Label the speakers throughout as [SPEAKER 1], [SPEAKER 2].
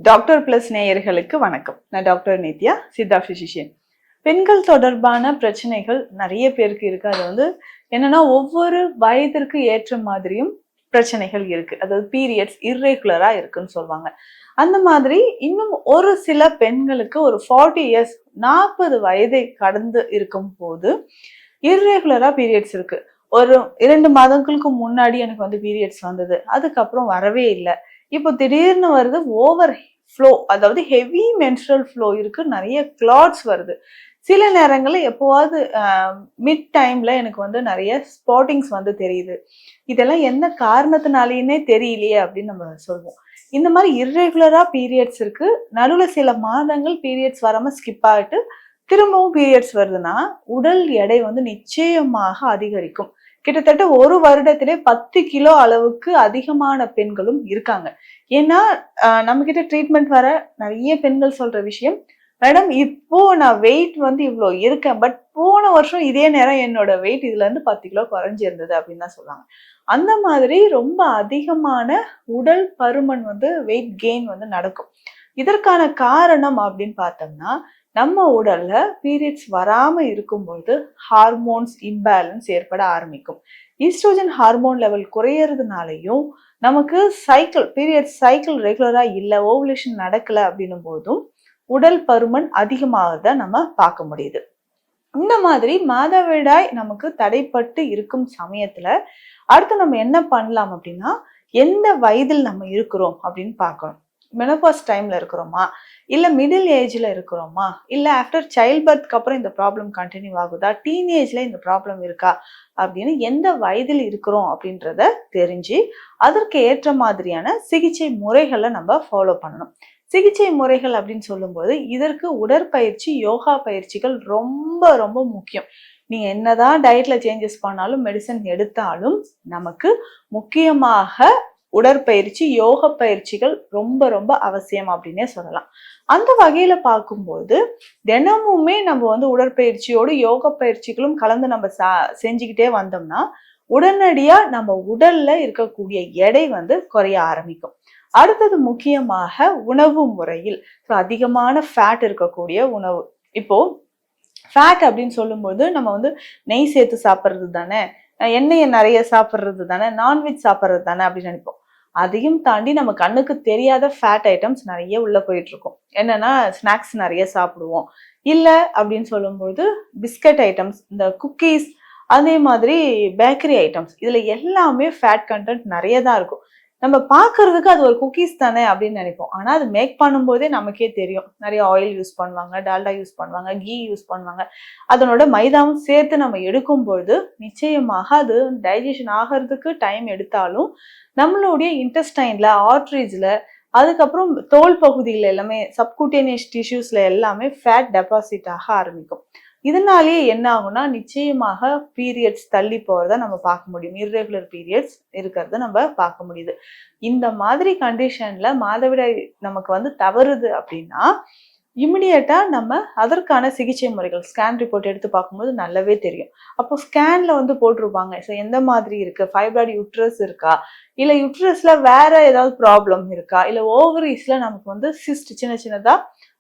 [SPEAKER 1] Doctor plus நேயர்களுக்கு வணக்கம். நான் டாக்டர் நித்யா, சித்தா பிசிஷியன். பெண்கள் தொடர்பான பிரச்சனைகள் நிறைய பேருக்கு இருக்கு. அது என்னன்னா ஒவ்வொரு வயதிற்கு ஏற்ற மாதிரியும் பிரச்சனைகள் இருக்கு. அதாவது பீரியட்ஸ் இர்ரெகுலரா இருக்குன்னு சொல்லுவாங்க. அந்த மாதிரி இன்னும் ஒரு சில பெண்களுக்கு ஒரு 40 இயர்ஸ் 40 வயதை கடந்து இருக்கும் போது இர்ரெகுலரா பீரியட்ஸ் இருக்கு. ஒரு 2 மாதங்களுக்கு முன்னாடி எனக்கு பீரியட்ஸ் வந்தது. அதுக்கப்புறம் வரவே இல்லை. இப்போ திடீர்னு வருது. ஓவர் ஃப்ளோ, அதாவது ஹெவி மென்ஸ்ட்ரல் ஃப்ளோ இருக்கு. நிறைய கிளாட்ஸ் வருது. சில நேரங்கள்ல எப்போவாவது மிட் டைம்ல எனக்கு நிறைய ஸ்பாட்டிங்ஸ் தெரியுது. இதெல்லாம் என்ன காரணத்தினாலேயே தெரியலையே அப்படின்னு நம்ம சொல்லுவோம். இந்த மாதிரி இர்ரெகுலரா பீரியட்ஸ் இருக்கு. நடுவில் சில மாதங்கள் பீரியட்ஸ் வராம ஸ்கிப் ஆகிட்டு திரும்பவும் பீரியட்ஸ் வருதுன்னா உடல் எடை நிச்சயமாக அதிகரிக்கும். கிட்டத்தட்ட ஒரு வருடத்திலே 10 கிலோ அளவுக்கு அதிகமான பெண்களும் இருக்காங்க. ஏன்னா நம்ம கிட்ட ட்ரீட்மெண்ட் வர நிறைய பெண்கள் சொல்ற விஷயம், மேடம் இப்போ நான் வெயிட் இவ்வளோ இருக்கேன், பட் போன வருஷம் இதே நேரம் என்னோட வெயிட் இதுல இருந்து 10 கிலோ குறைஞ்சிருந்தது அப்படின்னு தான் சொல்லுவாங்க. அந்த மாதிரி ரொம்ப அதிகமான உடல் பருமன் வெயிட் கெயின் நடக்கும். இதற்கான காரணம் அப்படின்னு பார்த்தோம்னா, நம்ம உடல்ல பீரியட்ஸ் வராம இருக்கும்போது ஹார்மோன்ஸ் இம்பேலன்ஸ் ஏற்பட ஆரம்பிக்கும். ஈஸ்ட்ரோஜன் ஹார்மோன் லெவல் குறையறதுனாலையும் நமக்கு பீரியட்ஸ் சைக்கிள் ரெகுலரா இல்லை, ஓவுலேஷன் நடக்கல அப்படின்னும் போதும் உடல் பருமன் அதிகமாகத நம்ம பார்க்க முடியுது. இந்த மாதிரி மாதவிடாய் நமக்கு தடைப்பட்டு இருக்கும் சமயத்துல அடுத்து நம்ம என்ன பண்ணலாம் அப்படின்னா, எந்த வயதில் நம்ம இருக்கிறோம் அப்படின்னு பார்க்கணும். மெனோபாஸ் டைம்ல இருக்கிறோமா, இல்ல மிடில் ஏஜ்ல இருக்கிறோமா, இல்ல ஆஃப்டர் சைல்ட் பர்த்க்கு அப்புறம் இந்த ப்ராப்ளம் கண்டினியூ ஆகுதா, டீனேஜ்ல இந்த ப்ராப்ளம் இருக்கா அப்படின்னு எந்த வயதில் இருக்கிறோம் அப்படின்றத தெரிஞ்சு அதற்கு ஏற்ற மாதிரியான சிகிச்சை முறைகளை நம்ம ஃபாலோ பண்ணணும். சிகிச்சை முறைகள் அப்படின்னு சொல்லும்போது இதற்கு உடற்பயிற்சி, யோகா பயிற்சிகள் ரொம்ப ரொம்ப முக்கியம். நீங்க என்னதான் டயட்ல சேஞ்சஸ் பண்ணாலும், மெடிசன் எடுத்தாலும் நமக்கு முக்கியமாக உடற்பயிற்சி, யோக பயிற்சிகள் ரொம்ப ரொம்ப அவசியம் அப்படின்னே சொல்லலாம். அந்த வகையில பார்க்கும்போது தினமுமே நம்ம உடற்பயிற்சியோடு யோக பயிற்சிகளும் கலந்து நம்ம செஞ்சுக்கிட்டே வந்தோம்னா உடனடியா நம்ம உடல்ல இருக்கக்கூடிய எடை குறைய ஆரம்பிக்கும். அடுத்தது முக்கியமாக உணவு முறையில் அதிகமான ஃபேட் இருக்கக்கூடிய உணவு. இப்போ ஃபேட் அப்படின்னு சொல்லும்போது நம்ம நெய் சேர்த்து சாப்பிட்றது தானே, எண்ணெயை நிறைய சாப்பிட்றது தானே, நான்வெஜ் சாப்பிட்றது தானே அப்படின்னு நினைப்போம். அதையும் தாண்டி நம்ம கண்ணுக்கு தெரியாத ஃபேட் ஐட்டம்ஸ் நிறைய உள்ள போயிட்டு இருக்கும். என்னன்னா ஸ்நாக்ஸ் நிறைய சாப்பிடுவோம். இல்லை அப்படின்னு சொல்லும்போது பிஸ்கட் ஐட்டம்ஸ், இந்த குக்கீஸ், அதே மாதிரி பேக்கரி ஐட்டம்ஸ், இதுல எல்லாமே ஃபேட் கண்டென்ட் நிறைய தான் இருக்கும். நம்ம பார்க்கறதுக்கு அது ஒரு குக்கீஸ் தானே அப்படின்னு நினைப்போம். ஆனா அது மேக் பண்ணும்போதே நமக்கே தெரியும். நிறைய ஆயில் யூஸ் பண்ணுவாங்க, டால்டா யூஸ் பண்ணுவாங்க, கீ யூஸ் பண்ணுவாங்க. அதனோட மைதாவும் சேர்த்து நம்ம எடுக்கும்பொழுது நிச்சயமாக அது டைஜஷன் ஆகிறதுக்கு டைம் எடுத்தாலும் நம்மளுடைய இன்டெஸ்டைன்ல, ஆர்ட்ரிஸ்ல, அதுக்கப்புறம் தோல் பகுதியில் எல்லாமே, சப்குட்டேனியஸ் டிஷ்யூஸ்ல எல்லாமே ஃபேட் டெபாசிட் ஆக ஆரம்பிக்கும். இதனாலேயே என்ன ஆகும்னா நிச்சயமாக பீரியட்ஸ் தள்ளி போறத நம்ம பார்க்க முடியும். இர்ரெகுலர் பீரியட்ஸ் இருக்கிறத நம்ம பார்க்க முடியுது. இந்த மாதிரி கண்டிஷன்ல மாதவிடாய் நமக்கு தவறுது அப்படின்னா இமிடியேட்டா நம்ம அதற்கான சிகிச்சை முறைகள் ஸ்கேன் ரிப்போர்ட் எடுத்து பார்க்கும்போது நல்லாவே தெரியும். அப்போ ஸ்கேன்ல போட்டிருப்பாங்க, ஸோ எந்த மாதிரி இருக்கு, ஃபைப்ராய்டு யூட்ரஸ் இருக்கா, இல்ல யூட்ரஸ்ல வேற ஏதாவது ப்ராப்ளம் இருக்கா, இல்ல ஓவரிஸ்ல நமக்கு சிஸ்ட் சின்ன சின்னதா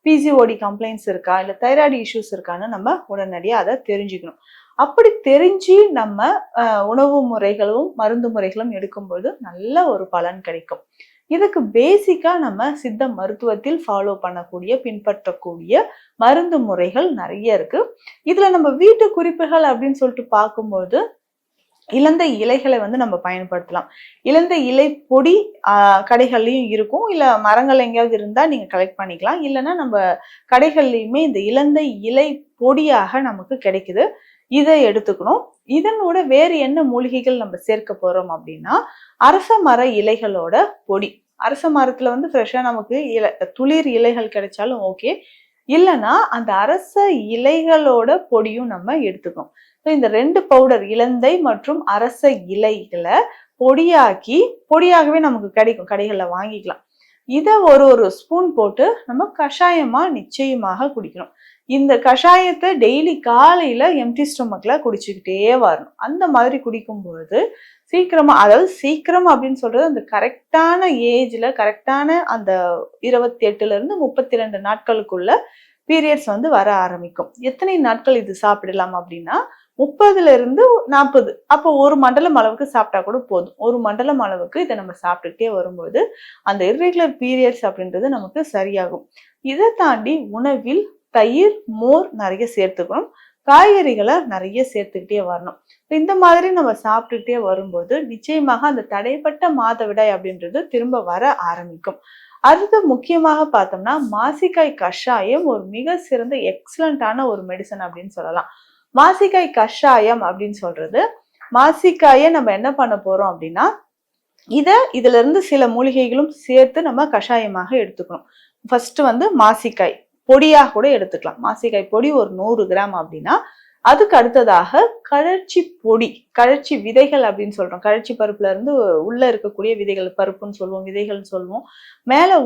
[SPEAKER 1] பிசிஓடி கம்ப்ளைண்ட்ஸ் இருக்கா, இல்ல தைராய்டு இஷ்யூஸ் இருக்கான்னு நம்ம உடனடியாக அதை தெரிஞ்சுக்கணும். அப்படி தெரிஞ்சு நம்ம உணவு முறைகளும் மருந்து முறைகளும் எடுக்கும்போது நல்ல ஒரு பலன் கிடைக்கும். இதுக்கு பேசிக்கா நம்ம சித்த மருத்துவத்தில் ஃபாலோ பண்ணக்கூடிய, பின்பற்றக்கூடிய மருந்து முறைகள் நிறைய இருக்கு. இதுல நம்ம வீட்டு குறிப்புகள் அப்படின்னு சொல்லிட்டு பார்க்கும்போது இலந்த இலைகளை நம்ம பயன்படுத்தலாம். இலந்த இலை பொடி கடைகள்லயும் இருக்கும், இல்ல மரங்கள் எங்கேயாவது இருந்தா நீங்க கலெக்ட் பண்ணிக்கலாம். இல்லைன்னா நம்ம கடைகள்லயுமே இந்த இலந்த இலை பொடியாக நமக்கு கிடைக்குது. இதை எடுத்துக்கணும். இதனோட வேறு என்ன மூலிகைகள் நம்ம சேர்க்க போறோம் அப்படின்னா, அரச மர இலைகளோட பொடி. அரச மரத்துல ஃப்ரெஷ்ஷா நமக்கு துளிர் இலைகள் கிடைச்சாலும் ஓகே, இல்லைன்னா அந்த அரச இலைகளோட பொடியும் நம்ம எடுத்துக்கணும். இந்த 2 பவுடர், இலந்தை மற்றும் அரச இலைகளை பொடியாகவே நமக்கு கிடைக்கும், கடைகள்ல வாங்கிக்கலாம். இதை ஒரு ஸ்பூன் போட்டு நம்ம கஷாயமா நிச்சயமாக குடிக்கணும். இந்த கஷாயத்தை டெய்லி காலையில எம்டி ஸ்டொமக்ல குடிச்சுக்கிட்டே வரணும். அந்த மாதிரி குடிக்கும் பொழுது சீக்கிரமா, அதாவது சீக்கிரம் அப்படின்னு சொல்றது அந்த கரெக்டான ஏஜ்ல, கரெக்டான அந்த 28ல இருந்து 32 நாட்களுக்குள்ள பீரியட்ஸ் வந்து வர ஆரம்பிக்கும். எத்தனை நாட்கள் இது சாப்பிடலாம் அப்படின்னா 30ல இருந்து 40. அப்போ ஒரு மண்டலம் அளவுக்கு சாப்பிட்டா கூட போதும். ஒரு மண்டலம் அளவுக்கு இதை நம்ம சாப்பிட்டுட்டே வரும்போது அந்த இர்ரெகுலர் பீரியட்ஸ் அப்படின்றது நமக்கு சரியாகும். இதை தாண்டி உணவில் தயிர், மோர் நிறைய சேர்த்துக்கணும். காய்கறிகளை நிறைய சேர்த்துக்கிட்டே வரணும். இந்த மாதிரி நம்ம சாப்பிட்டுட்டே வரும்போது நிச்சயமாக அந்த தடைப்பட்ட மாதவிடாய் அப்படின்றது திரும்ப வர ஆரம்பிக்கும். அடுத்து முக்கியமாக பார்த்தோம்னா மாசிக்காய் கஷாயம் ஒரு மிக சிறந்த எக்ஸலண்டான ஒரு மெடிசன் அப்படின்னு சொல்லலாம். மாசிக்காய் கஷாயம் அப்படின்னு சொல்றது, மாசிக்காயை நம்ம என்ன பண்ண போறோம் அப்படின்னா இதுல இருந்து சில மூலிகைகளும் சேர்த்து நம்ம கஷாயமாக எடுத்துக்கணும். ஃபர்ஸ்ட் வந்து மாசிக்காய் பொடியாக கூட எடுத்துக்கலாம். மாசிக்காய் பொடி ஒரு 100 கிராம் அப்படின்னா அதுக்கு அடுத்ததாக கழற்சி பொடி, கழற்சி விதைகள் அப்படின்னு சொல்றோம். கழற்சி பருப்புல இருந்து உள்ள இருக்கக்கூடிய விதைகள், பருப்புன்னு சொல்லுவோம், விதைகள்னு சொல்லுவோம். மேல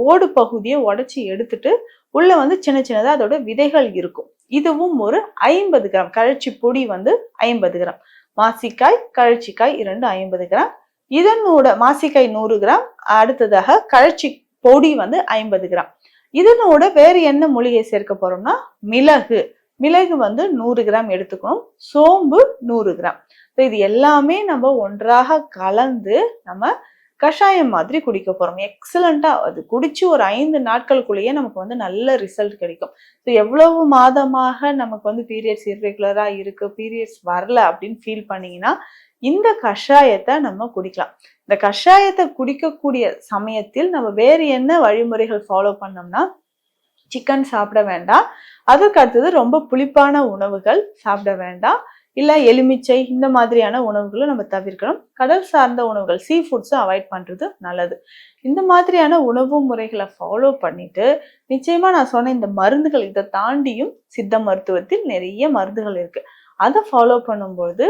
[SPEAKER 1] ஓடு பகுதியை உடைச்சி எடுத்துட்டு உள்ள வந்து சின்ன சின்னதா அதோட விதைகள் இருக்கும். இதுவும் ஒரு 50 கிராம். கழற்சி பொடி வந்து 50 கிராம். மாசிக்காய், கழற்சிக்காய் இரண்டு 50 கிராம். இதனோட மாசிக்காய் 100 கிராம், அடுத்ததாக கழற்சி பொடி வந்து 50 கிராம். இதனோட வேறு என்ன மூலிகை சேர்க்க போறோம்னா மிளகு வந்து 100 கிராம் எடுத்துக்கணும். சோம்பு 100 கிராம். இது எல்லாமே நம்ம ஒன்றாக கலந்து நம்ம கஷாயம் மாதிரி குடிக்க போறோம். எக்ஸலண்டா அது குடிச்சு ஒரு 5 நாட்களுக்குள்ளேயே நமக்கு வந்து நல்ல ரிசல்ட் கிடைக்கும். எவ்வளவு மாதமாக நமக்கு வந்து பீரியட்ஸ் இர்ரெகுலரா இருக்கு, பீரியட்ஸ் வரல அப்படின்னு ஃபீல் பண்ணீங்கன்னா இந்த கஷாயத்தை நம்ம குடிக்கலாம். இந்த கஷாயத்தை குடிக்கக்கூடிய சமயத்தில் நம்ம வேறு என்ன வழிமுறைகள் ஃபாலோ பண்ணோம்னா, சிக்கன் சாப்பிட வேண்டாம். அதுக்கு அடுத்தது ரொம்ப புளிப்பான உணவுகள் சாப்பிட வேண்டாம். இல்ல எலுமிச்சை இந்த மாதிரியான உணவுகளை நம்ம தவிர்க்கணும். கடல் சார்ந்த உணவுகள், சீ ஃபுட்ஸும் அவாய்ட் பண்றது நல்லது. இந்த மாதிரியான உணவு முறைகளை ஃபாலோ பண்ணிட்டு நிச்சயமா நான் சொன்ன இந்த மருந்துகள், இதை தாண்டியும் சித்த மருத்துவத்தில் நிறைய மருந்துகள் இருக்கு. அதை ஃபாலோ பண்ணும்போது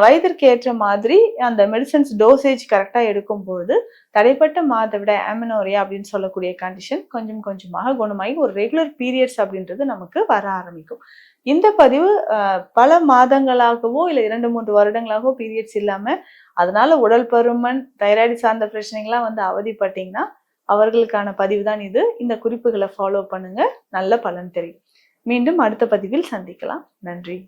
[SPEAKER 1] வயதிற்கு ஏற்ற மாதிரி அந்த மெடிசன்ஸ் டோசேஜ் கரெக்டாக எடுக்கும்போது தடைப்பட்ட மாதவிடாய் அமெனோரியா அப்படின்னு சொல்லக்கூடிய கண்டிஷன் கொஞ்சம் கொஞ்சமாக குணமாகி ஒரு ரெகுலர் பீரியட்ஸ் அப்படின்றது நமக்கு வர ஆரம்பிக்கும். இந்த பதிவு பல மாதங்களாகவோ இல்லை 2-3 வருடங்களாகவோ பீரியட்ஸ் இல்லாம அதனால உடல் பருமன், தைராய்டு சார்ந்த பிரச்சனைகள்லாம் வந்து அவதிப்பட்டீங்கன்னா அவர்களுக்கான பதிவு தான் இது. இந்த குறிப்புகளை ஃபாலோ பண்ணுங்க, நல்ல பலன் தெரியும். மீண்டும் அடுத்த பதிவில் சந்திக்கலாம். நன்றி.